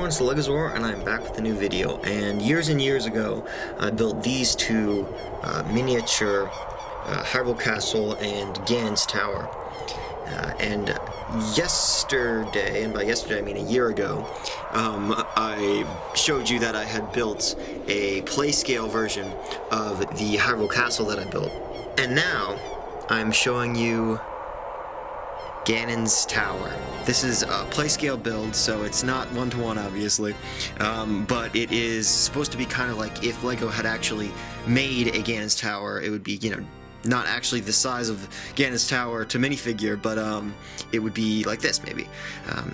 everyone, it's LEGO Zora, and I'm back with a new video. And years ago, I built these two miniature Hyrule Castle and Ganon's Tower. And yesterday, and by yesterday I mean a year ago, I showed you that I had built a Playscale version of the Hyrule Castle that I built. And now, I'm showing you Ganon's Tower. This is a Playscale build, so it's not one-to-one, obviously, but it is supposed to be kind of like if LEGO had actually made a Ganon's Tower. It would be, you know, not actually the size of Ganon's Tower to minifigure, but it would be like this, maybe.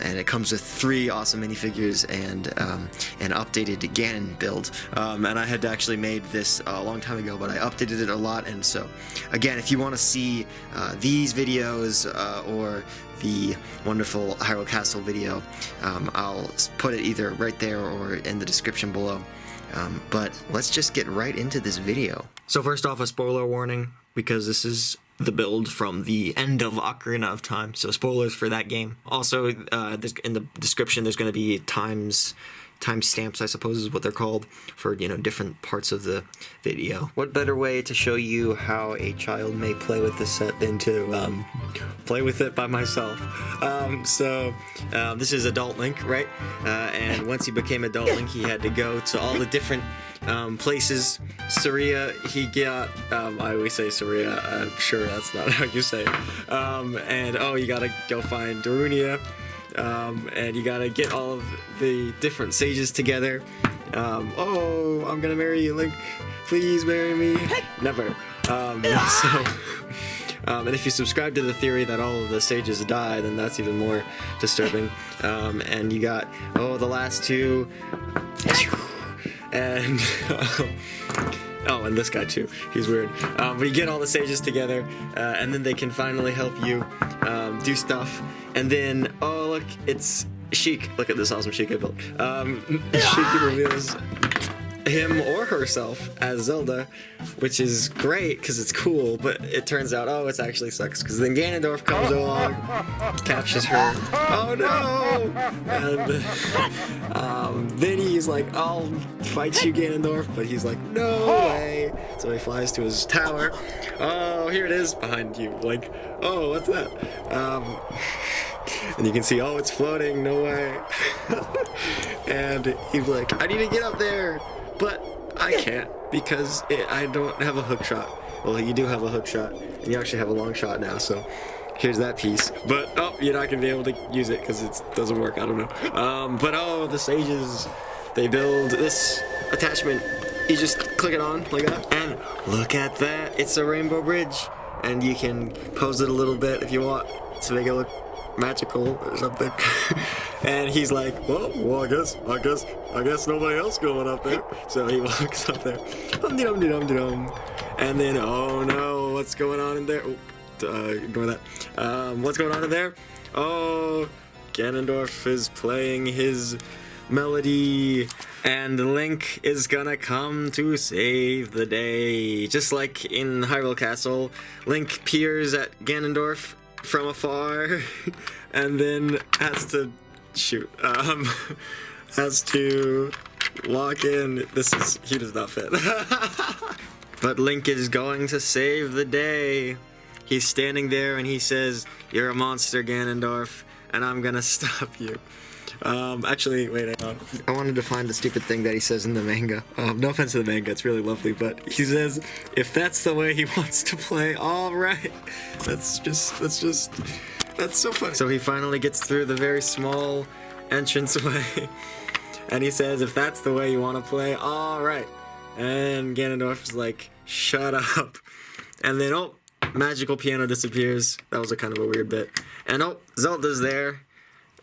And it comes with 3 awesome minifigures and an updated Ganon build. And I had actually made this a long time ago, but I updated it a lot. And so, again, if you want to see these videos or the wonderful Hyrule Castle video, I'll put it either right there or in the description below. But let's just get right into this video. So first off, a spoiler warning, because this is the build from the end of Ocarina of Time, so spoilers for that game. Also, in the description, there's going to be timestamps, I suppose is what they're called, for, you know, different parts of the video. What better way to show you how a child may play with this set than to play with it by myself? This is Adult Link, right? And once he became Adult Link, he had to go to all the different places. Saria, he got, I always say Saria, I'm sure that's not how you say it. You gotta go find Darunia, and you gotta get all of the different sages together. I'm gonna marry you, Link. Please marry me. Never. And if you subscribe to the theory that all of the sages die, then that's even more disturbing. And you got, the last 2. And and this guy too, he's weird. But you get all the sages together, and then they can finally help you do stuff. And then, look, it's Sheik. Look at this awesome Sheik I built. Sheik reveals him or herself as Zelda, which is great because it's cool, but it turns out, it actually sucks, because then Ganondorf comes along, captures her. Oh no! And then he's like, I'll fight you, Ganondorf, but he's like, no way! So he flies to his tower. Oh, here it is behind you. Like, what's that? And you can see, it's floating, no way. And he's like, I need to get up there! But I can't, because I don't have a hook shot. Well, you do have a hook shot, and you actually have a long shot now, so here's that piece. But, you're not going to be able to use it because it doesn't work, I don't know. The sages, they build this attachment. You just click it on like that, and look at that, it's a rainbow bridge. And you can pose it a little bit if you want to make it look magical or something. And he's like, well, I guess nobody else going up there. So he walks up there. And then, oh no, what's going on in there? Ignore that. What's going on in there? Ganondorf is playing his melody, and Link is gonna come to save the day. Just like in Hyrule Castle, Link peers at Ganondorf from afar, and then has to shoot. Has to walk in. He does not fit. But Link is going to save the day. He's standing there and he says, "You're a monster, Ganondorf, and I'm gonna stop you." Actually, wait, hang on. I wanted to find the stupid thing that he says in the manga. No offense to the manga, it's really lovely, but he says, if that's the way he wants to play, alright. That's so funny. So he finally gets through the very small entranceway, and he says, if that's the way you want to play, alright. And Ganondorf is like, shut up. And then, magical piano disappears. That was a kind of a weird bit. And Zelda's there.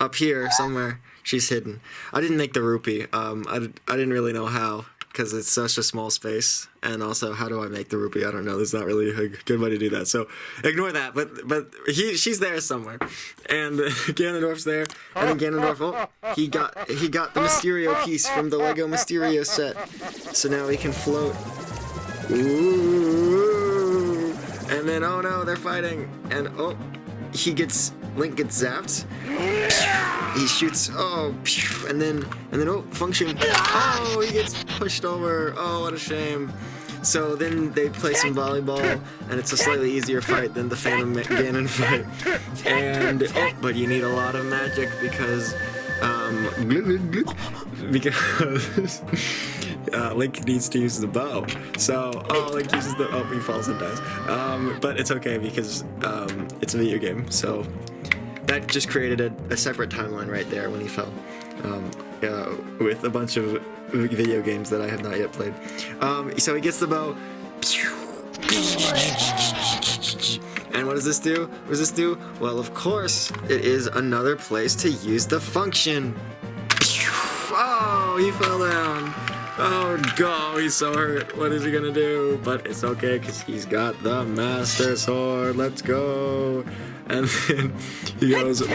Up here somewhere, she's hidden. I didn't make the rupee. I didn't really know how, because it's such a small space. And also, how do I make the rupee? I don't know. There's not really a good way to do that. So ignore that. But she's there somewhere, and Ganondorf's there. And then Ganondorf, he got the Mysterio piece from the Lego Mysterio set. So now he can float. Ooh. And then, oh no, they're fighting. And he gets Link gets zapped. He shoots, and then function. Oh, he gets pushed over. Oh, what a shame. So then they play some volleyball, and it's a slightly easier fight than the Phantom Ganon fight. And but you need a lot of magic because Link needs to use the bow. So Link uses the he falls and dies. But it's okay because it's a video game. So that just created a separate timeline right there when he fell. With a bunch of video games that I have not yet played. So he gets the bow. And what does this do? What does this do? Well, of course, it is another place to use the function. Oh, he fell down. Oh, go, he's so hurt. What is he gonna do? But it's okay, because he's got the Master Sword. Let's go. And then he goes. And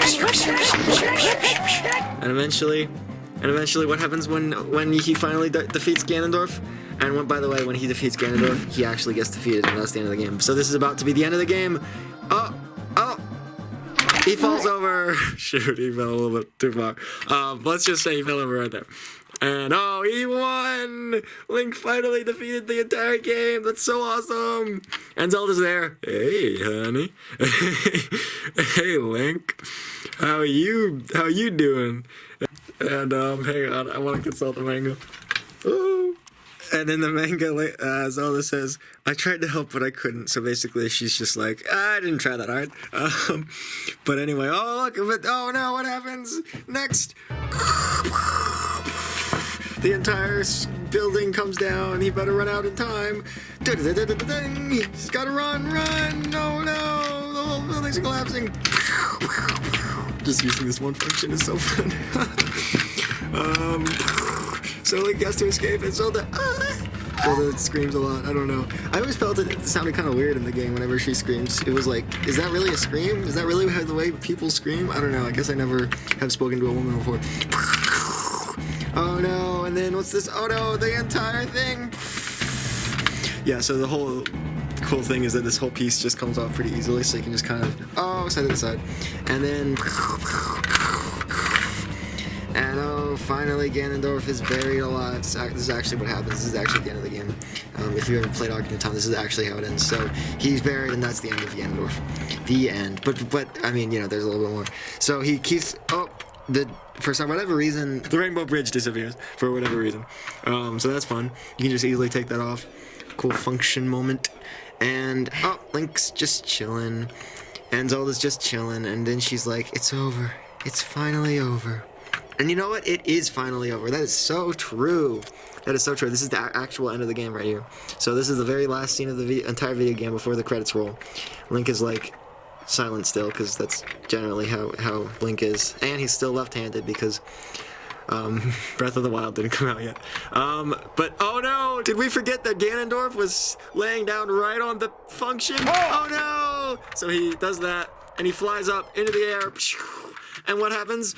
eventually, what happens when he finally defeats Ganondorf? And by the way, when he defeats Ganondorf, he actually gets defeated, and that's the end of the game. So this is about to be the end of the game. Oh, he falls over. Shoot, he fell a little bit too far. Let's just say he fell over right there. And he won! Link finally defeated the entire game. That's so awesome. And Zelda's there. Hey, honey. Hey, Link. How you doing? And hang on, I want to consult the manga. Ooh. And in the manga, Zelda says, I tried to help, but I couldn't. So basically, she's just like, I didn't try that hard. But anyway, look, oh no, what happens next? The entire building comes down. He better run out in time. He's gotta run. No, the whole building's collapsing. Just using this one function is so fun. So Link has to escape, and Zelda screams a lot. I don't know. I always felt it sounded kind of weird in the game whenever she screams. It was like, is that really a scream? Is that really the way people scream? I don't know. I guess I never have spoken to a woman before. Oh no, and then what's this? Oh no, the entire thing. Yeah, so the whole cool thing is that this whole piece just comes off pretty easily, so you can just kind of, side to side. And then, and finally Ganondorf is buried alive. This is actually what happens. This is actually the end of the game. If you ever played Ocarina of Time, this is actually how it ends. So he's buried, and that's the end of Ganondorf. The end. But I mean, there's a little bit more. So he keeps, for whatever reason, the Rainbow Bridge disappears for whatever reason. So that's fun. You can just easily take that off. Cool function moment. And Link's just chilling, and Zelda's just chilling, and then she's like, "It's over. It's finally over." And you know what? It is finally over. That is so true. That is so true. This is the actual end of the game right here. So this is the very last scene of the entire video game before the credits roll. Link is like silent still, because that's generally how Link is, and he's still left-handed because Breath of the Wild didn't come out yet. But oh no, did we forget that Ganondorf was laying down right on the function? Oh no! So he does that, and he flies up into the air, and what happens?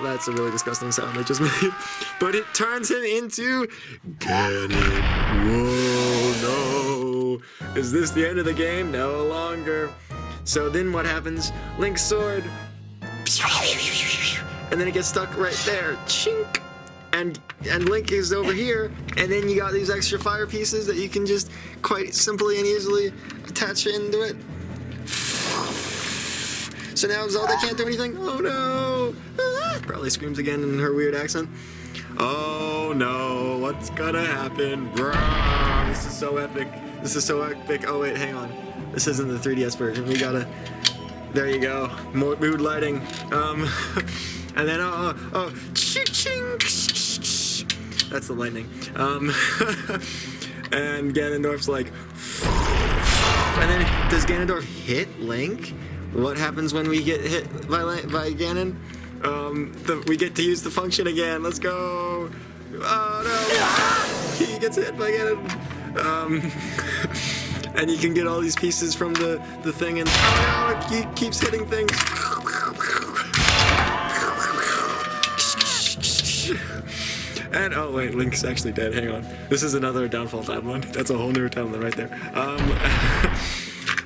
That's a really disgusting sound I just made. But it turns him into Ganon. Whoa, no. Is this the end of the game? No longer. So then what happens? Link's sword. And then it gets stuck right there. Chink. And Link is over here. And then you got these extra fire pieces that you can just quite simply and easily attach into it. So now Zelda can't do anything. Oh no! Probably screams again in her weird accent. Oh no, what's gonna happen? This is so epic. This is so epic. Oh wait, hang on. This isn't the 3DS version. We gotta... There you go. More mood lighting. And then, ching. That's the lightning. And Ganondorf's like... And then, does Ganondorf hit Link? What happens when we get hit by Ganon? We get to use the function again. Let's go. Oh no! He gets hit by Ganon. And you can get all these pieces from the thing, and oh no, he keeps hitting things. And oh wait, Link's actually dead. Hang on. This is another downfall timeline. That's a whole new timeline right there.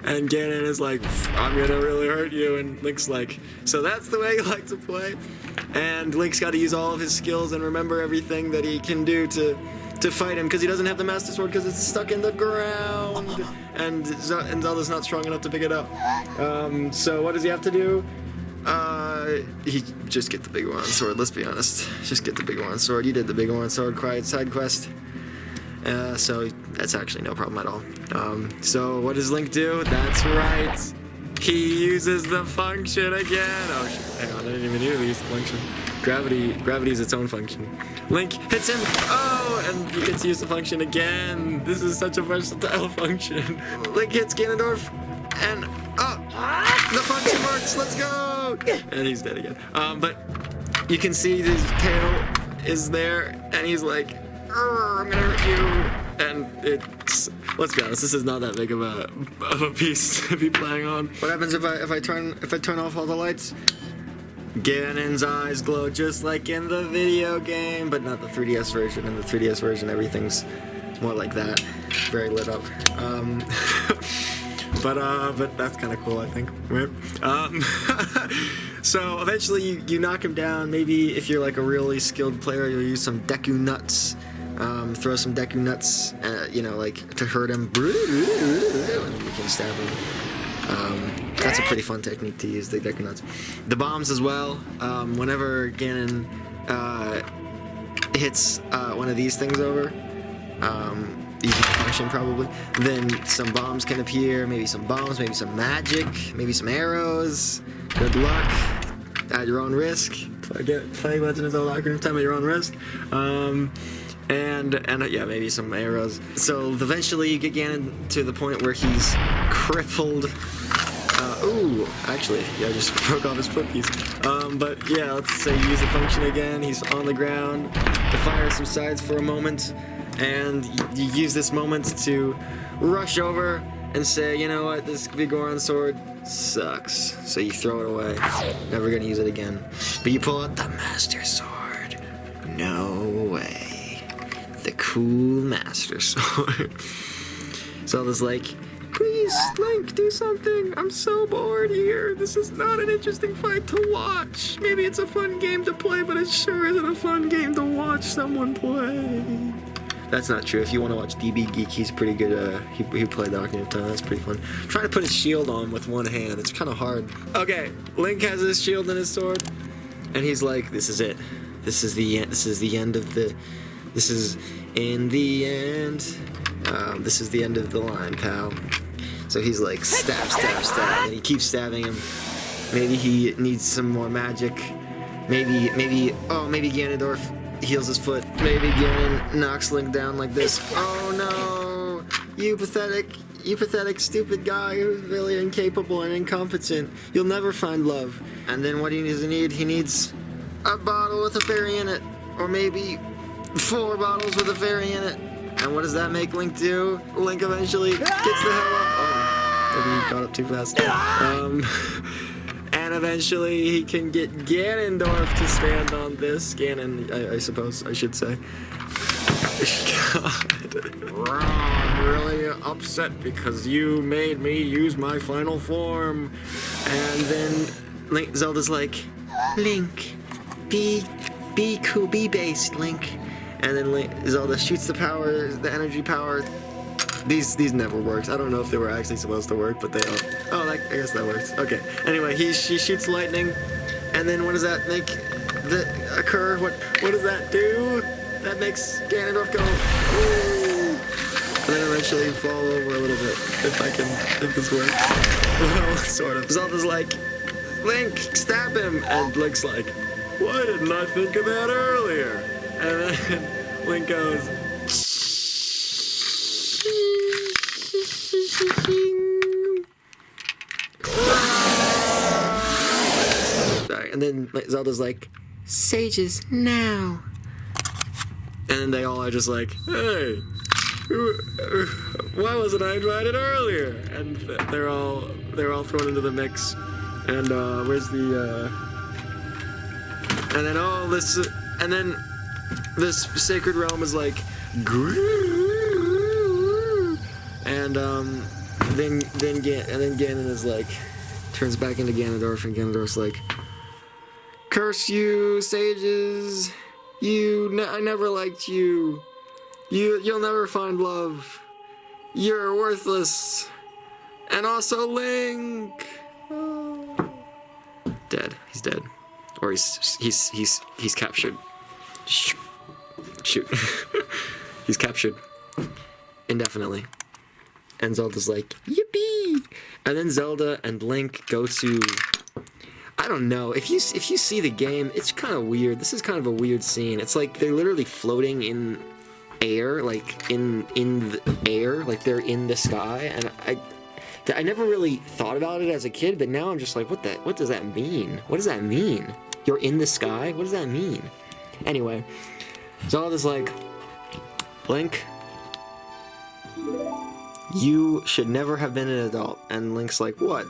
And Ganon is like, I'm gonna really hurt you. And Link's like, so that's the way you like to play? And Link's got to use all of his skills and remember everything that he can do to fight him, because he doesn't have the Master Sword because it's stuck in the ground. And Zelda's not strong enough to pick it up. So what does he have to do? He just get the big Goron sword, let's be honest. Just get the big Goron sword. You did the big Goron sword side quest. So that's actually no problem at all. So what does Link do? That's right. He uses the function again. Oh shit, hang on, I didn't even use the function. Gravity is its own function. Link hits him. Oh, and he gets to use the function again. This is such a versatile function. Link hits Ganondorf, and the function works. Let's go. And he's dead again. But you can see his tail is there, and he's like, I'm gonna hurt you. And it's, let's be honest, this is not that big of a piece to be playing on. What happens if I turn off all the lights? Ganon's eyes glow just like in the video game, but not the 3DS version. In the 3DS version, everything's more like that, very lit up. But that's kind of cool, I think. Right? So eventually you knock him down. Maybe if you're like a really skilled player, you'll use some Deku nuts. Throw some Deku nuts, like to hurt him, and then you can stab him. That's a pretty fun technique to use, the Deku nuts. The bombs as well. Whenever Ganon hits one of these things over, using function probably, then some bombs can appear. Maybe some bombs, maybe some magic, maybe some arrows. Good luck. At your own risk. Play Legend of Zelda Ocarina of Time at your own risk. And yeah, maybe some arrows. So eventually you get Ganon to the point where he's crippled. Actually, yeah, I just broke off his foot piece. But yeah, let's say you use the function again. He's on the ground. The fire subsides for a moment, and you use this moment to rush over and say, you know what, this big Goron sword sucks. So you throw it away. Never gonna use it again. But you pull out the Master Sword. No way. The cool Master Sword. Zelda's like, please, Link, do something. I'm so bored here. This is not an interesting fight to watch. Maybe it's a fun game to play, but it sure isn't a fun game to watch someone play. That's not true. If you want to watch DB Geek, he's pretty good. He played the Ocarina of Time. That's pretty fun. I'm trying to put his shield on with one hand. It's kind of hard. Okay, Link has his shield and his sword, and he's like, this is it. This is the end. This is the end of the... This is in the end. This is the end of the line, pal. So he's like, stab, stab, stab, and he keeps stabbing him. Maybe he needs some more magic. Maybe Ganondorf heals his foot. Maybe Ganon knocks Link down like this. Oh no! You pathetic, stupid guy who's really incapable and incompetent. You'll never find love. And then what does he need? He needs a bottle with a fairy in it. Or maybe 4 bottles with a fairy in it. And what does that make Link do? Link eventually gets the hell up. Oh, maybe he got up too fast. And eventually he can get Ganondorf to stand on this. Ganon, I suppose I should say. God. I'm really upset because you made me use my final form. And then Zelda's like, Link, be cool, be based, Link. And then Zelda shoots the power, the energy power. These never worked. I don't know if they were actually supposed to work, but they are. Oh, I guess that works. Okay. Anyway, she shoots lightning, and then what does that make occur? What does that do? That makes Ganondorf go, ooh. And then eventually fall over a little bit, if this works. Well, sort of. Zelda's like, Link, stab him, and Link's like, why didn't I think of that earlier? And then Link goes, sorry. And then Zelda's like, sages now. And then they all are just like, hey, why wasn't I invited earlier? And they're all thrown into the mix. And where's the and then this sacred realm is like, and Ganon is like, turns back into Ganondorf, and Ganondorf's like, curse you, sages! I never liked you. You'll never find love. You're worthless. And also Link. Dead. He's dead, or he's captured. Shoot. He's captured indefinitely. And Zelda's like, yippee! And then Zelda and Link go to, I don't know, if you see the game, it's kind of weird. This is kind of a weird scene. It's like they're literally floating in air, like in the air, like they're in the sky. And I never really thought about it as a kid, but now I'm just like, what does that mean? What does that mean? You're in the sky? What does that mean? Anyway, Zelda's like, Link, you should never have been an adult. And Link's like, what?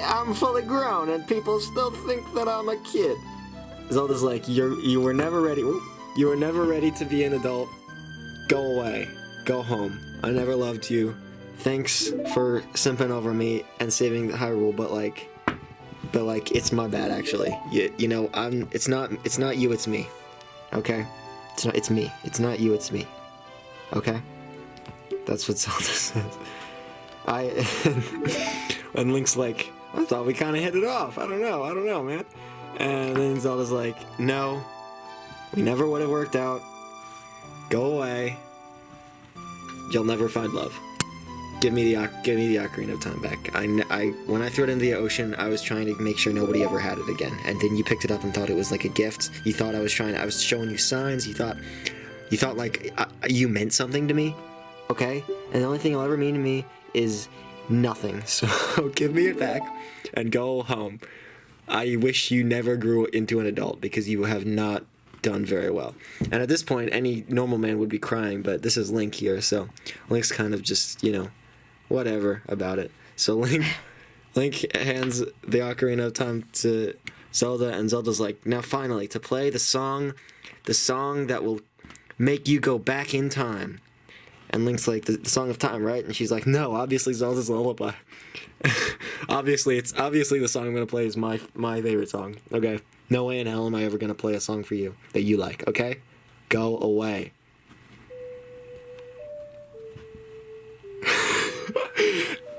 I'm fully grown and people still think that I'm a kid. Zelda's like, you were never ready. You were never ready to be an adult. Go away. Go home. I never loved you. Thanks for simping over me and saving Hyrule, but like, it's my bad actually. You know, it's not you, it's me. Okay? It's me. It's not you, it's me. Okay? That's what Zelda says. And Link's like, I thought we kind of hit it off. I don't know, man. And then Zelda's like, no, we never would have worked out. Go away. You'll never find love. Give me the Ocarina of Time back. When I threw it into the ocean, I was trying to make sure nobody ever had it again. And then you picked it up and thought it was like a gift. You thought I was showing you signs. You thought like you meant something to me. Okay? And the only thing you'll ever mean to me is nothing. So give me it back and go home. I wish you never grew into an adult because you have not done very well. And at this point, any normal man would be crying, but this is Link here, so Link's kind of just, you know, whatever about it. So Link hands the Ocarina of Time to Zelda, and Zelda's like, now finally, to play the song that will make you go back in time. And Link's like, the Song of Time, right? And she's like, no, obviously Zelda's Lullaby. obviously the song I'm gonna play is my favorite song. Okay? No way in hell am I ever gonna play a song for you that you like, okay? Go away.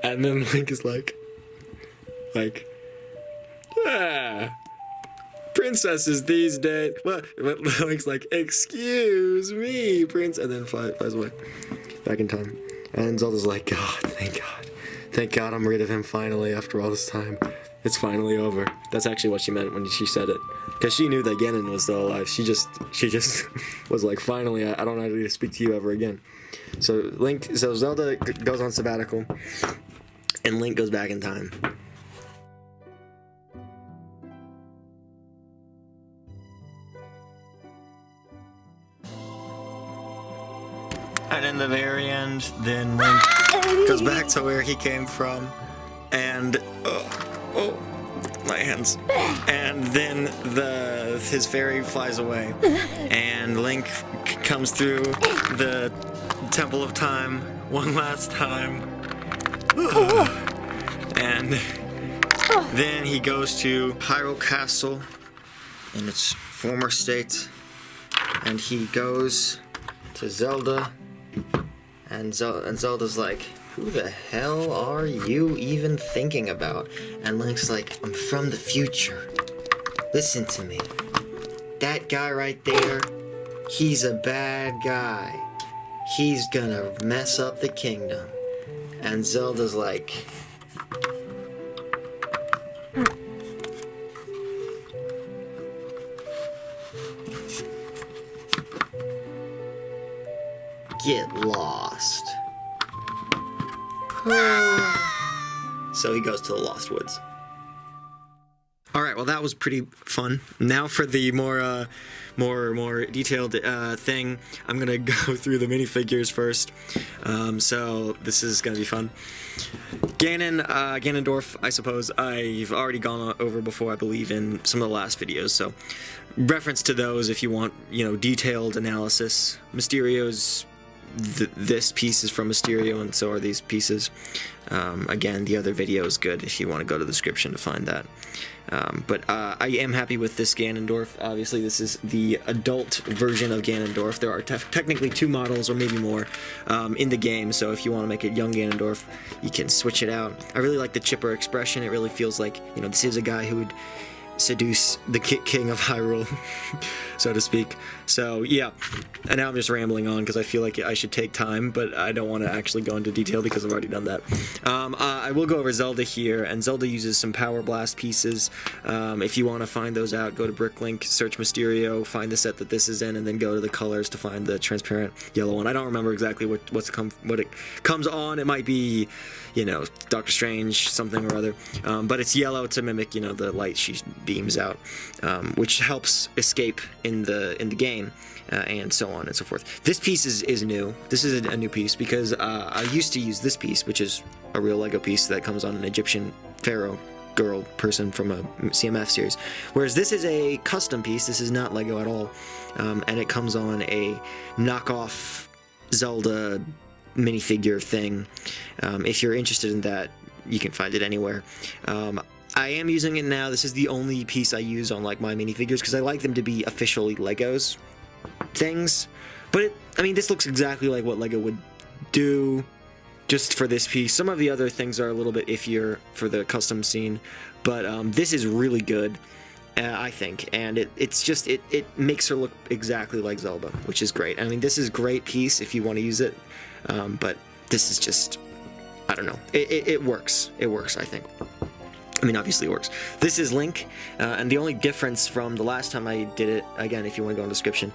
And then Link is like, princesses these days. What? Link's like, excuse me, prince, and then flies away, back in time. And Zelda's like, God, thank God, I'm rid of him finally after all this time. It's finally over. That's actually what she meant when she said it, because she knew that Ganon was still alive. She just was like, finally, I don't need to speak to you ever again. So Zelda goes on sabbatical, and Link goes back in time. And in the very end, then Link goes back to where he came from, and my hands. And then his fairy flies away, and Link comes through the Temple of Time one last time, and then he goes to Hyrule Castle in its former state, and he goes to Zelda. And Zelda's like, who the hell are you even thinking about? And Link's like, I'm from the future. Listen to me. That guy right there, he's a bad guy. He's gonna mess up the kingdom. And Zelda's like, get lost. So he goes to the Lost Woods. Alright, well that was pretty fun. Now for the more detailed thing, I'm gonna go through the minifigures first. So this is gonna be fun. Ganondorf, I suppose, I've already gone over before, I believe, in some of the last videos, so reference to those if you want, detailed analysis. Mysterio's this piece is from Mysterio, and so are these pieces. Again, the other video is good if you want to go to the description to find that. But I am happy with this Ganondorf. Obviously, this is the adult version of Ganondorf. There are technically 2 models, or maybe more, in the game, so if you want to make a young Ganondorf, you can switch it out. I really like the chipper expression. It really feels like, you know, this is a guy who would seduce the king of Hyrule, so to speak. So yeah, and now I'm just rambling on because I feel like I should take time, but I don't want to actually go into detail because I've already done that. I will go over Zelda here, and Zelda uses some Power Blast pieces. If you want to find those out, go to Bricklink, search Mysterio, find the set that this is in, and then go to the colors to find the transparent yellow one. I don't remember exactly what it comes on. It might be, you know, Doctor Strange something or other, but it's yellow to mimic, you know, the light she beams out, which helps escape in the game, and so on and so forth. This piece is new. This is a new piece because I used to use this piece, which is a real Lego piece that comes on an Egyptian pharaoh girl person from a CMF series, whereas this is a custom piece. This is not Lego at all, and it comes on a knockoff Zelda minifigure thing. If you're interested in that, you can find it anywhere. I am using it now. This is the only piece I use on like my minifigures because I like them to be officially Legos things. But I mean, this looks exactly like what Lego would do just for this piece. Some of the other things are a little bit iffier for the custom scene, but this is really good, I think, and it makes her look exactly like Zelda, which is great. I mean, this is a great piece if you want to use it, but this is just, I don't know, it works. It works, I think. I mean, obviously it works. This is Link, and the only difference from the last time I did it, again, if you want to go in the description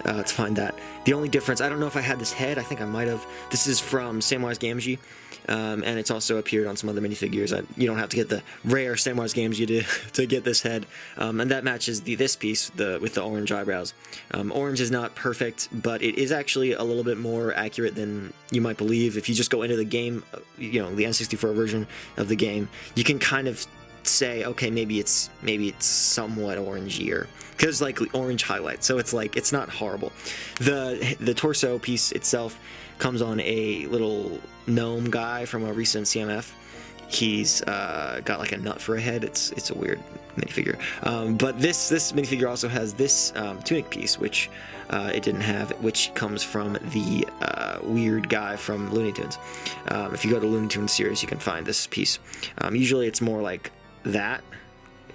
to find that, the only difference, I don't know if I had this head, I think I might have. This is from Samwise Gamgee, and it's also appeared on some other minifigures. You don't have to get the rare Samwise Gamgee to get this head, and that matches this piece with the orange eyebrows. Orange is not perfect, but it is actually a little bit more accurate than you might believe. If you just go into the game, you know, the N64 version of the game, you can kind of say, okay, maybe it's somewhat orangier because like orange highlights, so it's like it's not horrible. The torso piece itself comes on a little gnome guy from a recent CMF. He's got like a nut for a head. It's a weird minifigure. But this minifigure also has this tunic piece, which it didn't have, which comes from the weird guy from Looney Tunes. If you go to Looney Tunes series, you can find this piece. Usually it's more like that.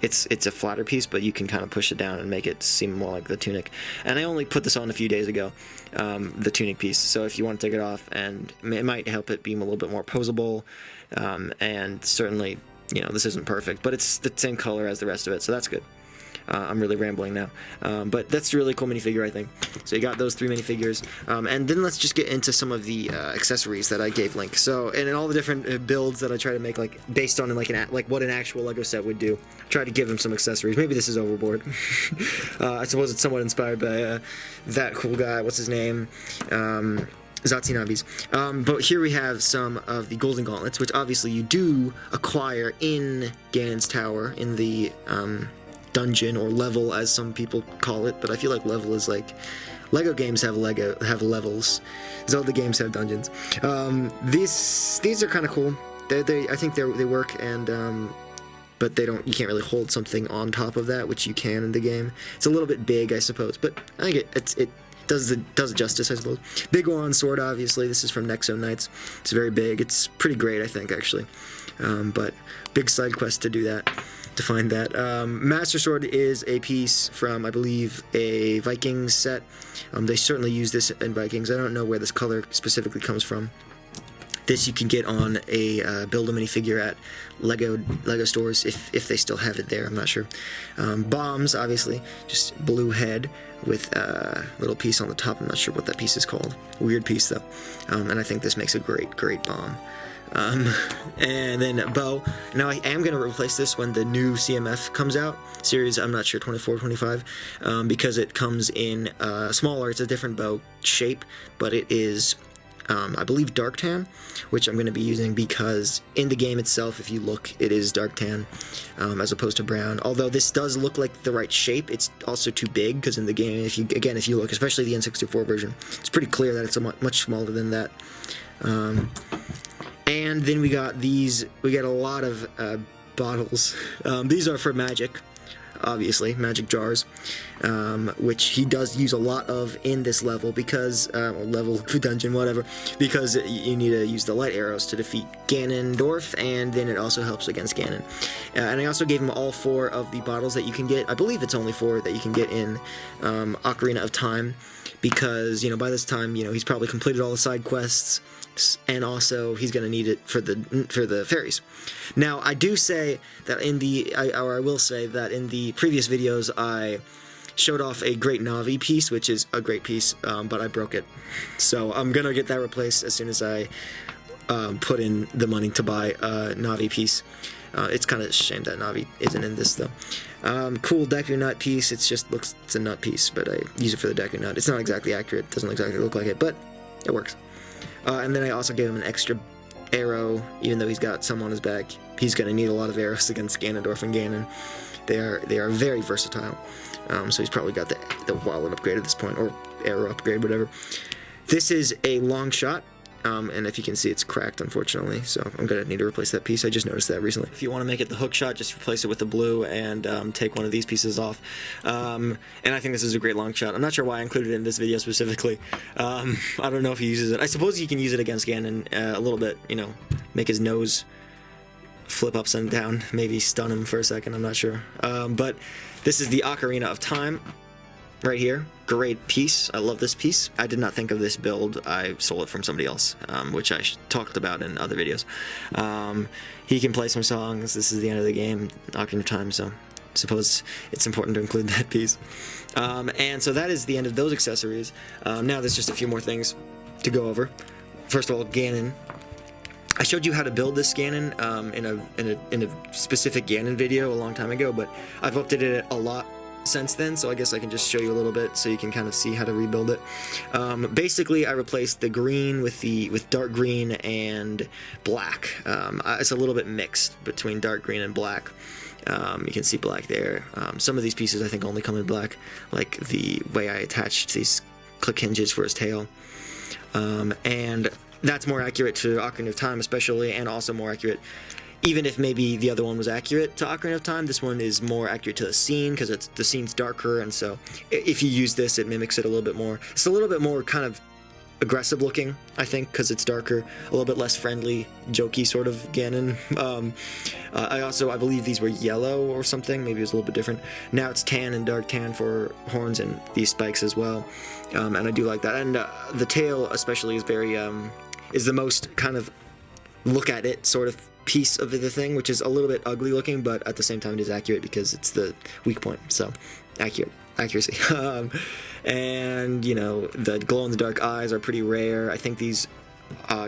It's a flatter piece, but you can kind of push it down and make it seem more like the tunic. And I only put this on a few days ago, the tunic piece. So if you want to take it off, and it might help it be a little bit more posable. And certainly, you know, this isn't perfect, but it's the same color as the rest of it, so that's good. I'm really rambling now, but that's a really cool minifigure, I think. So you got those 3 minifigures, and then let's just get into some of the accessories that I gave Link. So, and in all the different builds that I try to make, like based on like what an actual Lego set would do, try to give him some accessories. Maybe this is overboard. I suppose it's somewhat inspired by that cool guy. What's his name? Zatsunabe's. But here we have some of the golden gauntlets, which obviously you do acquire in Ganon's Tower, in the dungeon or level, as some people call it. But I feel like level is like Lego games have levels. Zelda games have dungeons. These are kind of cool. I think they work, and but you can't really hold something on top of that, which you can in the game. It's a little bit big, I suppose, but I think it does it justice, I suppose. Big Goron sword, obviously. This is from Nexo Knights. It's very big. It's pretty great, I think, actually. But big side quest to do that, to find that. Master Sword is a piece from, I believe, a Vikings set. They certainly use this in Vikings. I don't know where this color specifically comes from. This you can get on a Build a minifigure at Lego stores, if they still have it there. I'm not sure. Bombs, obviously, just blue head with a little piece on the top. I'm not sure what that piece is called. Weird piece though, and I think this makes a great bomb. And then a bow. Now I am going to replace this when the new CMF comes out. Series, I'm not sure, 24, 25, because it comes in smaller. It's a different bow shape, but it is I believe dark tan, which I'm going to be using because in the game itself, if you look, it is dark tan as opposed to brown. Although this does look like the right shape, it's also too big because in the game, if you look, especially the N64 version, it's pretty clear that it's much smaller than that. And then we got these. We got a lot of bottles. These are for magic. Obviously, magic jars, which he does use a lot of in this level because, level dungeon, whatever, because you need to use the light arrows to defeat Ganondorf, and then it also helps against Ganon. And I also gave him all 4 of the bottles that you can get. I believe it's only 4 that you can get in Ocarina of Time, because, by this time, he's probably completed all the side quests, and also he's going to need it for the fairies. Now, I do say that I will say that in the previous videos I showed off a great Navi piece, which is a great piece, but I broke it. So I'm going to get that replaced as soon as I put in the money to buy a Navi piece. It's kind of a shame that Navi isn't in this, though. Cool Deku Nut piece. It's a nut piece, but I use it for the Deku Nut. It's not exactly accurate. It doesn't exactly look like it, but it works. And then I also gave him an extra arrow, even though he's got some on his back. He's going to need a lot of arrows against Ganondorf and Ganon. They are very versatile. So he's probably got the wallet upgrade at this point, or arrow upgrade, whatever. This is a long shot. And if you can see, it's cracked, unfortunately, so I'm going to need to replace that piece. I just noticed that recently. If you want to make it the hook shot, just replace it with the blue and take one of these pieces off. And I think this is a great long shot. I'm not sure why I included it in this video specifically. I don't know if he uses it. I suppose you can use it against Ganon a little bit, make his nose flip upside down, maybe stun him for a second, I'm not sure. But this is the Ocarina of Time. Right here, great piece. I love this piece. I did not think of this build. I stole it from somebody else, which I talked about in other videos. He can play some songs. This is the end of the game, Ocarina of Time, so I suppose it's important to include that piece. And so that is the end of those accessories. Now there's just a few more things to go over. First of all, Ganon. I showed you how to build this Ganon in a specific Ganon video a long time ago, but I've updated it a lot since then, so I guess I can just show you a little bit so you can kind of see how to rebuild it. Basically, I replaced the green with dark green and black. It's a little bit mixed between dark green and black. You can see black there. Some of these pieces I think only come in black, like the way I attached these click hinges for his tail. And that's more accurate to Ocarina of Time especially, and also more accurate, even if maybe the other one was accurate to Ocarina of Time, this one is more accurate to the scene because the scene's darker, and so if you use this, it mimics it a little bit more. It's a little bit more kind of aggressive looking, I think, because it's darker, a little bit less friendly, jokey sort of Ganon. I believe these were yellow or something, maybe it was a little bit different. Now it's tan and dark tan for horns and these spikes as well, and I do like that. And the tail especially is very, is the most kind of look at it sort of piece of the thing, which is a little bit ugly looking, but at the same time it is accurate because it's the weak point, so accuracy. And the glow in the dark eyes are pretty rare. I think these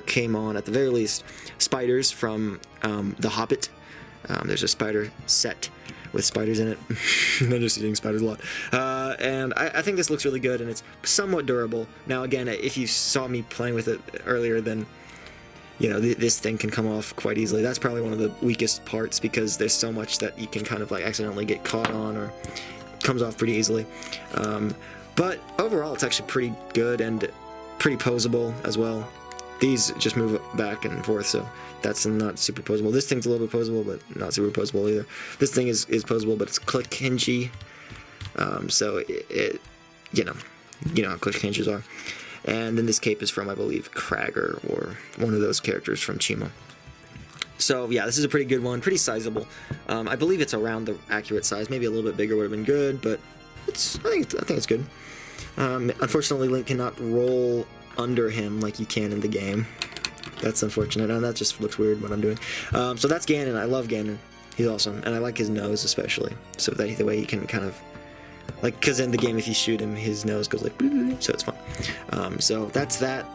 came on, at the very least, spiders from The Hobbit. There's a spider set with spiders in it. I'm just using spiders a lot. And I think this looks really good, and it's somewhat durable. Now again, if you saw me playing with it earlier, then this thing can come off quite easily. That's probably one of the weakest parts because there's so much that you can kind of like accidentally get caught on, or comes off pretty easily. But overall, it's actually pretty good and pretty posable as well. These just move back and forth, so that's not super posable. This thing's a little bit posable, but not super posable either. This thing is posable, but it's click hingy. So it how click hinges are. And then this cape is from, I believe, Kragger, or one of those characters from Chima. So yeah, this is a pretty good one, pretty sizable. I believe it's around the accurate size. Maybe a little bit bigger would have been good, but I think it's good. Unfortunately, Link cannot roll under him like you can in the game. That's unfortunate, and that just looks weird what I'm doing. So that's Ganon. I love Ganon. He's awesome, and I like his nose especially. So that the way he can kind of, like, because in the game, if you shoot him, his nose goes like, so it's fun. So that's that.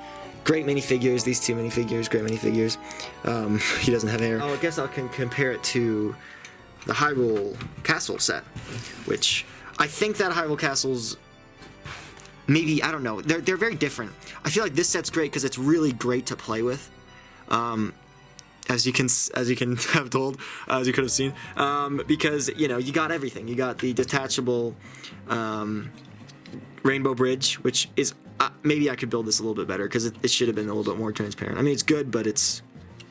Great minifigures, these two minifigures, great minifigures. He doesn't have hair. Oh, I guess I can compare it to the Hyrule Castle set, which I think that Hyrule Castle's maybe, I don't know, they're very different. I feel like this set's great because it's really great to play with, as you can have told, as you could have seen, because you know you got everything. You got the detachable rainbow bridge, which is maybe I could build this a little bit better because it should have been a little bit more transparent. I mean, it's good, but it's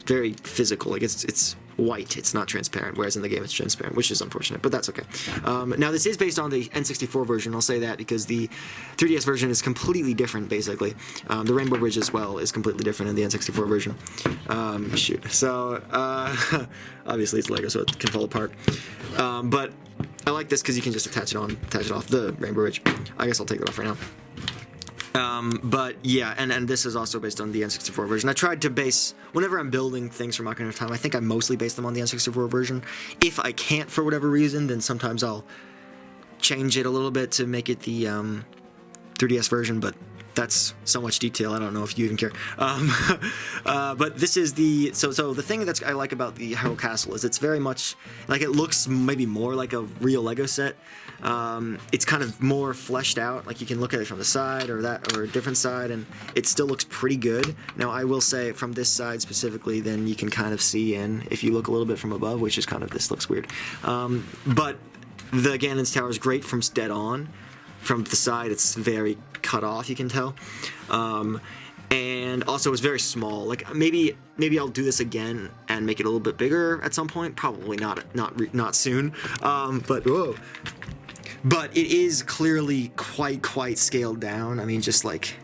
very physical. Like it's white. It's not transparent, whereas in the game it's transparent, which is unfortunate, but that's okay. Now this is based on the N64 version. I'll say that because the 3DS version is completely different, basically. The Rainbow Bridge as well is completely different in the N64 version. Shoot. So obviously it's Lego, so it can fall apart. But I like this because you can just attach it off the Rainbow Bridge. I guess I'll take that off right now. But yeah, and this is also based on the N64 version. I tried to base, whenever I'm building things for Ocarina of Time, I think I mostly base them on the N64 version. If I can't for whatever reason, then sometimes I'll change it a little bit to make it the 3DS version, but that's so much detail, I don't know if you even care. But this is the, so the thing that I like about the Hyrule Castle is it's very much, like it looks maybe more like a real Lego set. It's kind of more fleshed out, like you can look at it from the side or a different side, and it still looks pretty good. Now I will say from this side specifically, then you can kind of see in, if you look a little bit from above, which is kind of, this looks weird. But the Ganon's Tower is great from dead on. From the side, it's very cut off, you can tell. And also it's very small. Like maybe I'll do this again and make it a little bit bigger at some point. Probably not soon. But whoa. But it is clearly quite scaled down. I mean, just like,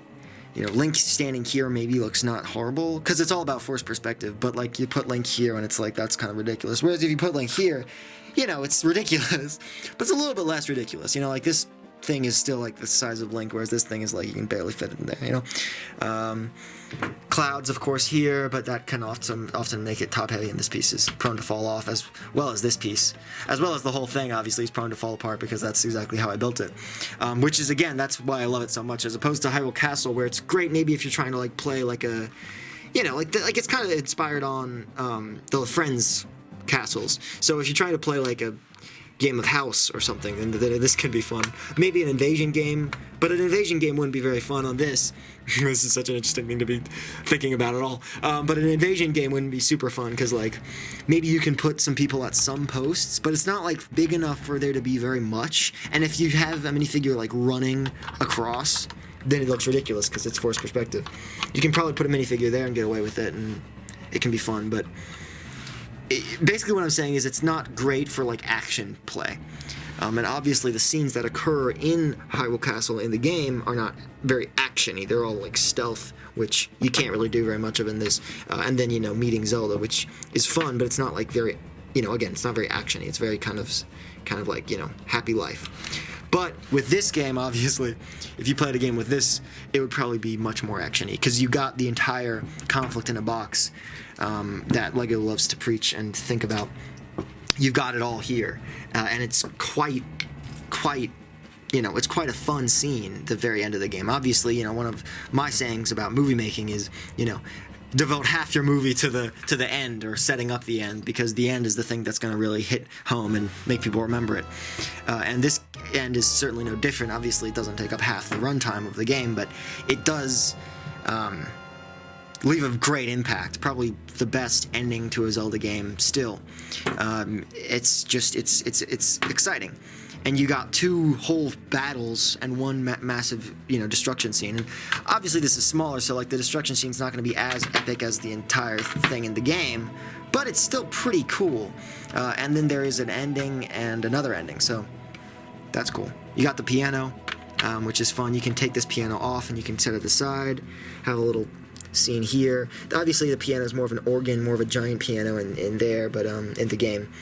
you know, Link standing here maybe looks not horrible because it's all about forced perspective. But like you put Link here and it's like that's kind of ridiculous. Whereas if you put Link here, you know, it's ridiculous, but it's a little bit less ridiculous. You know, like this thing is still like the size of Link, whereas this thing is like you can barely fit it in there, you know. Clouds, of course, here, but that can often make it top heavy, and this piece is prone to fall off, as well as this piece, as well as the whole thing obviously is prone to fall apart because that's exactly how I built it. Which is, again, that's why I love it so much, as opposed to Hyrule Castle, where it's great maybe if you're trying to like play like a, you know, like it's kind of inspired on the Friends castles. So if you're trying to play like a game of House or something, and this could be fun. Maybe an invasion game, but an invasion game wouldn't be very fun on this. This is such an interesting thing to be thinking about at all. But an invasion game wouldn't be super fun because, like, maybe you can put some people at some posts, but it's not like big enough for there to be very much. And if you have a minifigure like running across, then it looks ridiculous because it's forced perspective. You can probably put a minifigure there and get away with it, and it can be fun, but basically what I'm saying is it's not great for like action play. And obviously the scenes that occur in Hyrule Castle in the game are not very actiony. They're all like stealth, which you can't really do very much of in this. And then, you know, meeting Zelda, which is fun, but it's not like very, you know, again, it's not very actiony. It's very kind of like, you know, happy life. But with this game, obviously, if you played a game with this, it would probably be much more actiony because you got the entire conflict in a box that LEGO loves to preach and think about. You've got it all here, and it's quite, you know, it's quite a fun scene at the very end of the game. Obviously, you know, one of my sayings about movie making is, you know, devote half your movie to the end or setting up the end, because the end is the thing that's going to really hit home and make people remember it. And this end is certainly no different. Obviously, it doesn't take up half the runtime of the game, but it does leave a great impact. Probably the best ending to a Zelda game still. It's exciting. And you got two whole battles and one massive, you know, destruction scene. And obviously this is smaller, so like the destruction scene's not going to be as epic as the entire thing in the game, but it's still pretty cool. And then there is an ending and another ending, so that's cool. You got the piano, which is fun. You can take this piano off and you can set it aside, have a little scene here. Obviously the piano is more of an organ, more of a giant piano in there, but in the game.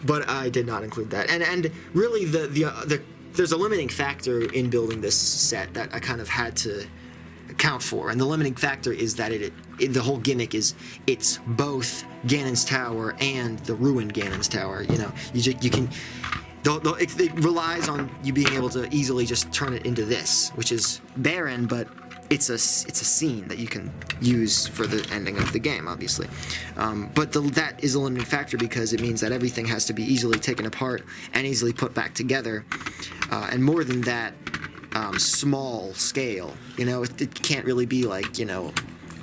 But I did not include that. And really there's a limiting factor in building this set that I kind of had to account for. And the limiting factor is that the whole gimmick is it's both Ganon's Tower and the ruined Ganon's Tower. You know, you can it relies on you being able to easily just turn it into this, which is barren, but it's a scene that you can use for the ending of the game, obviously. But that is a limiting factor because it means that everything has to be easily taken apart and easily put back together. And more than that, small scale. You know, it can't really be like, you know,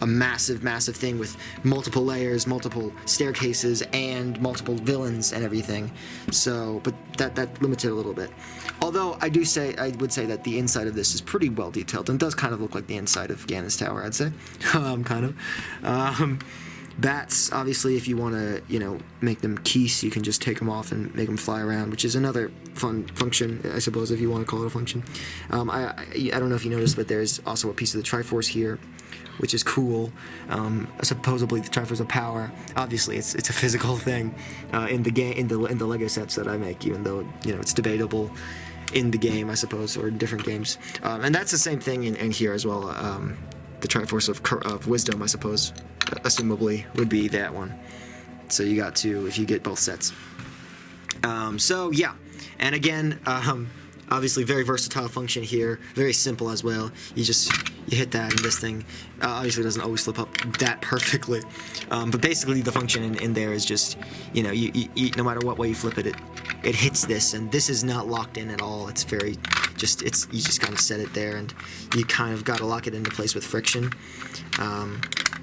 a massive thing with multiple layers, multiple staircases, and multiple villains and everything. So, but that limits it a little bit. Although I would say that the inside of this is pretty well detailed and does kind of look like the inside of Ganon's tower, I'd say. Kind of. Bats, obviously, if you want to, you know, make them geese, you can just take them off and make them fly around, which is another fun function, I suppose, if you want to call it a function. I don't know if you noticed, but there's also a piece of the Triforce here, which is cool. Supposedly the Triforce of Power. Obviously, it's a physical thing in the game, in the Lego sets that I make, even though, you know, it's debatable in the game, I suppose, or in different games. And that's the same thing in here as well. The Triforce of Wisdom, I suppose, assumably would be that one. So you got two if you get both sets. So yeah, and again, obviously very versatile function here, very simple as well. You hit that, and this thing obviously doesn't always flip up that perfectly, but basically the function in there is just, you know, you no matter what way you flip it, it hits this, and this is not locked in at all. It's very you just kind of set it there, and you kind of got to lock it into place with friction.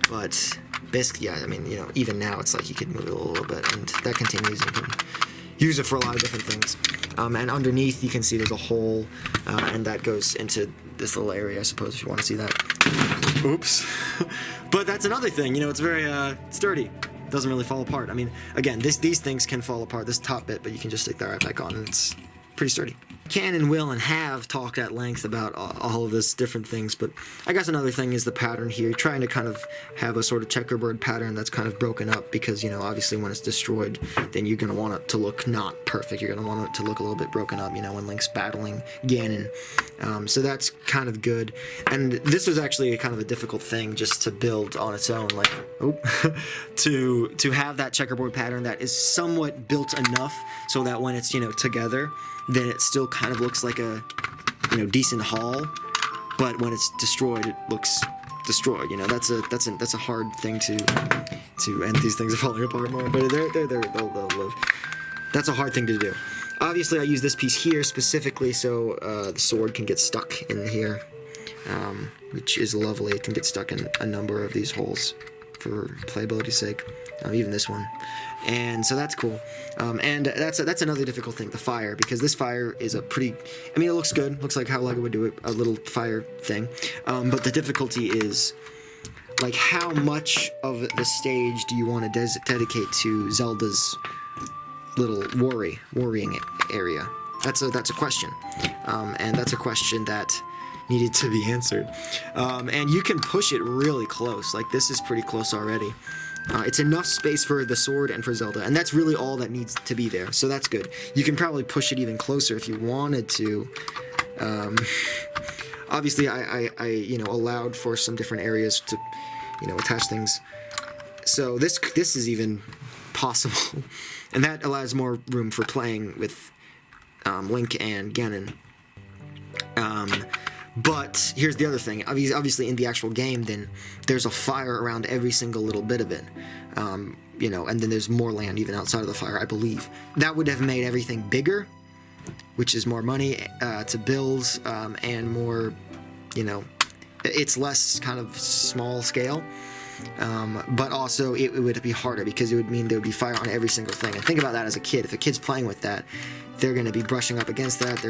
But basically, yeah, I mean, you know, even now it's like you could move it a little bit, and that continues. You can use it for a lot of different things. And underneath, you can see there's a hole, and that goes into this little area, I suppose, if you want to see that. Oops. But that's another thing, you know, it's very sturdy. Doesn't really fall apart. I mean, again, these things can fall apart, this top bit, but you can just stick that right back on, and it's pretty sturdy. Can and will and have talked at length about all of this different things, but I guess another thing is the pattern here. You're trying to kind of have a sort of checkerboard pattern that's kind of broken up, because, you know, obviously when it's destroyed, then you're going to want it to look not perfect. You're going to want it to look a little bit broken up, you know, when Link's battling Ganon. So that's kind of good. And this was actually a kind of a difficult thing just to build on its own, like, to have that checkerboard pattern that is somewhat built enough so that when it's, you know, together, then it still kind of looks like a, you know, decent hall, but when it's destroyed, it looks destroyed. You know, that's a hard thing to and these things are falling apart more, but they'll live. That's a hard thing to do. Obviously, I use this piece here specifically so the sword can get stuck in here, which is lovely. It can get stuck in a number of these holes for playability's sake, even this one. And so that's cool. And that's another difficult thing, the fire, because this fire is a pretty, I mean, it looks good. Looks like how Lego would do it, a little fire thing. But the difficulty is, like, how much of the stage do you want to dedicate to Zelda's little worrying area? That's a question. And that's a question that needed to be answered. And you can push it really close. Like, this is pretty close already. It's enough space for the sword and for Zelda, and that's really all that needs to be there, so that's good. You can probably push it even closer if you wanted to. Obviously, I you know, allowed for some different areas to, you know, attach things. So this is even possible, and that allows more room for playing with Link and Ganon. But here's the other thing. Obviously, in the actual game, then there's a fire around every single little bit of it. You know, and then there's more land even outside of the fire, I believe. That would have made everything bigger, which is more money to build, and more, you know, it's less kind of small scale. But also it would be harder, because it would mean there would be fire on every single thing. And think about that as a kid. If a kid's playing with that, they're going to be brushing up against that.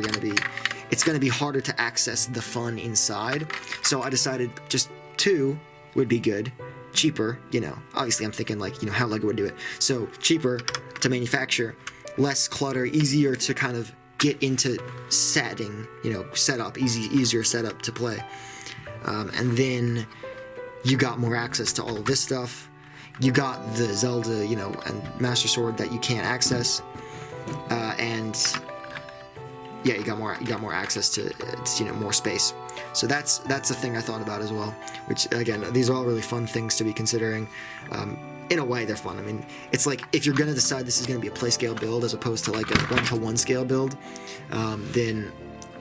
It's going to be harder to access the fun inside. So I decided just 2 would be good, cheaper, you know. Obviously I'm thinking, like, you know, how Lego would do it. So cheaper to manufacture, less clutter, easier to kind of get into setting, you know, setup, easier setup to play. And then you got more access to all of this stuff. You got the Zelda, you know, and Master Sword that you can't access. And yeah, you got more access to, you know, more space. So that's a thing I thought about as well. Which, again, these are all really fun things to be considering. In a way, they're fun. I mean, it's like, if you're gonna decide this is gonna be a Playscale build as opposed to like a 1-to-1 scale build, then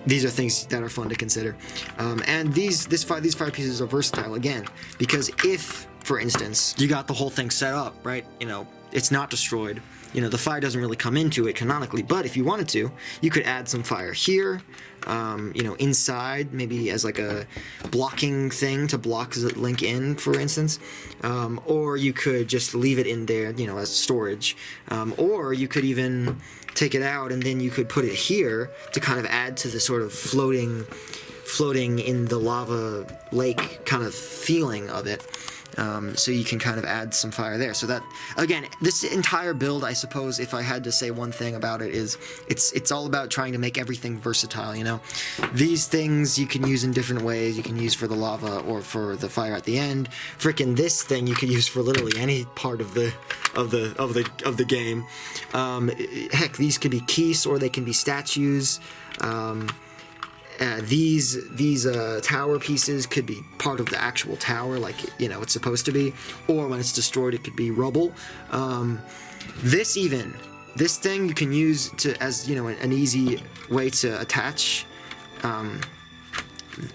these are things that are fun to consider. And these 5 pieces are versatile, again, because if, for instance, you got the whole thing set up, right, you know, it's not destroyed. You know, the fire doesn't really come into it canonically, but if you wanted to, you could add some fire here, you know, inside, maybe as like a blocking thing to block Link in, for instance, or you could just leave it in there, you know, as storage, or you could even take it out and then you could put it here to kind of add to the sort of floating in the lava lake kind of feeling of it. So you can kind of add some fire there. So that, again, this entire build, I suppose, if I had to say one thing about it, is it's all about trying to make everything versatile, you know? These things you can use in different ways. You can use for the lava or for the fire at the end. Frickin' this thing you could use for literally any part of the game. Heck, these could be keys or they can be statues. These tower pieces could be part of the actual tower, like, you know, it's supposed to be, or when it's destroyed it could be rubble. This thing you can use as, you know, an easy way to attach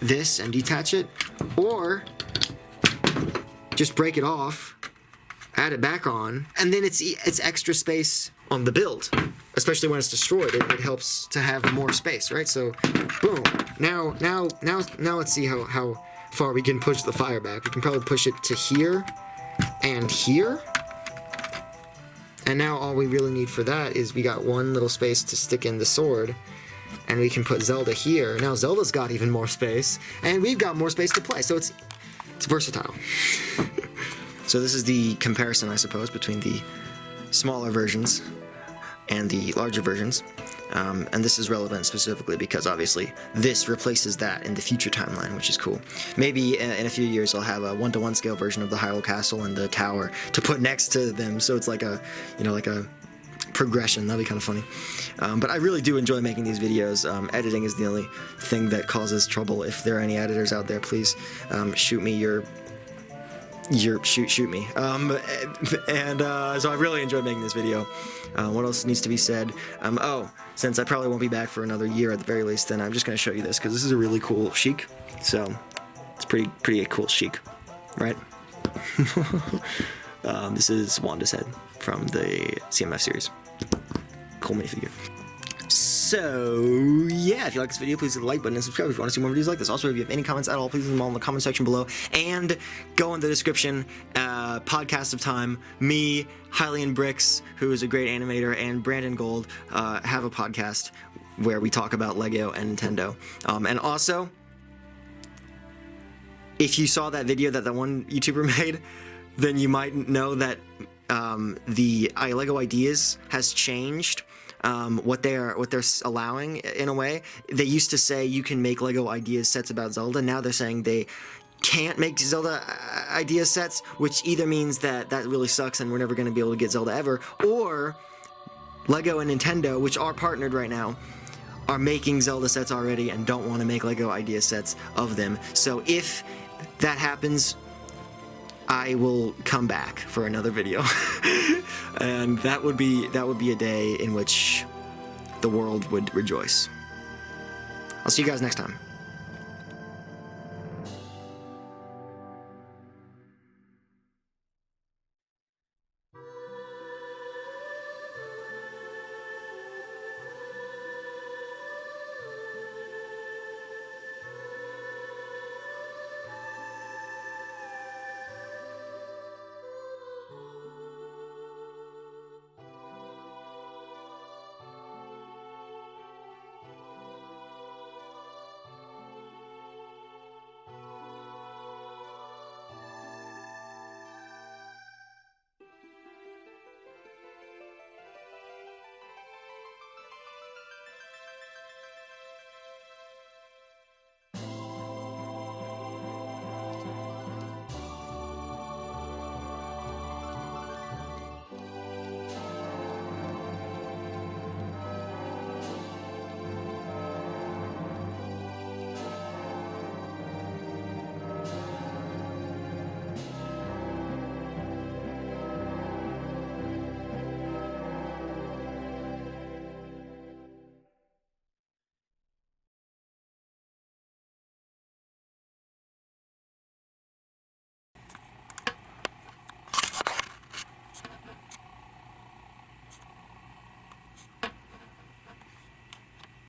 this and detach it, or just break it off, add it back on, and then it's extra space on the build. Especially when it's destroyed, it helps to have more space, right? So, boom. Now let's see how far we can push the fire back. We can probably push it to here and here. And now all we really need for that is we got one little space to stick in the sword, and we can put Zelda here. Now Zelda's got even more space, and we've got more space to play. So it's versatile. So this is the comparison, I suppose, between the smaller versions and the larger versions, and this is relevant specifically because obviously this replaces that in the future timeline, which is cool. Maybe in a few years I'll have a 1-to-1 scale version of the Hyrule Castle and the tower to put next to them, so it's like a, you know, like a progression. That'd be kind of funny. But I really do enjoy making these videos. Editing is the only thing that causes trouble. If there are any editors out there, please shoot me shoot me. So I really enjoyed making this video. What else needs to be said? Oh, since I probably won't be back for another year at the very least, then I'm just going to show you this because this is a really cool chic. So it's pretty cool chic, right? This is Wanda's head from the CMF series. Cool minifigure. So, yeah, if you like this video, please hit the like button and subscribe if you want to see more videos like this. Also, if you have any comments at all, please leave them all in the comment section below. And go in the description, podcast of time, me, hylian.bricks, who is a great animator, and Brandon Gold have a podcast where we talk about Lego and Nintendo. And also, if you saw that video that one YouTuber made, then you might know that the Lego Ideas has changed. What they're allowing in a way. They used to say you can make Lego Ideas sets about Zelda. Now they're saying they can't make Zelda idea sets, which either means that really sucks and we're never going to be able to get Zelda ever, or Lego and Nintendo, which are partnered right now, are making Zelda sets already and don't want to make Lego idea sets of them. So if that happens, I will come back for another video. And that would be a day in which the world would rejoice. I'll see you guys next time.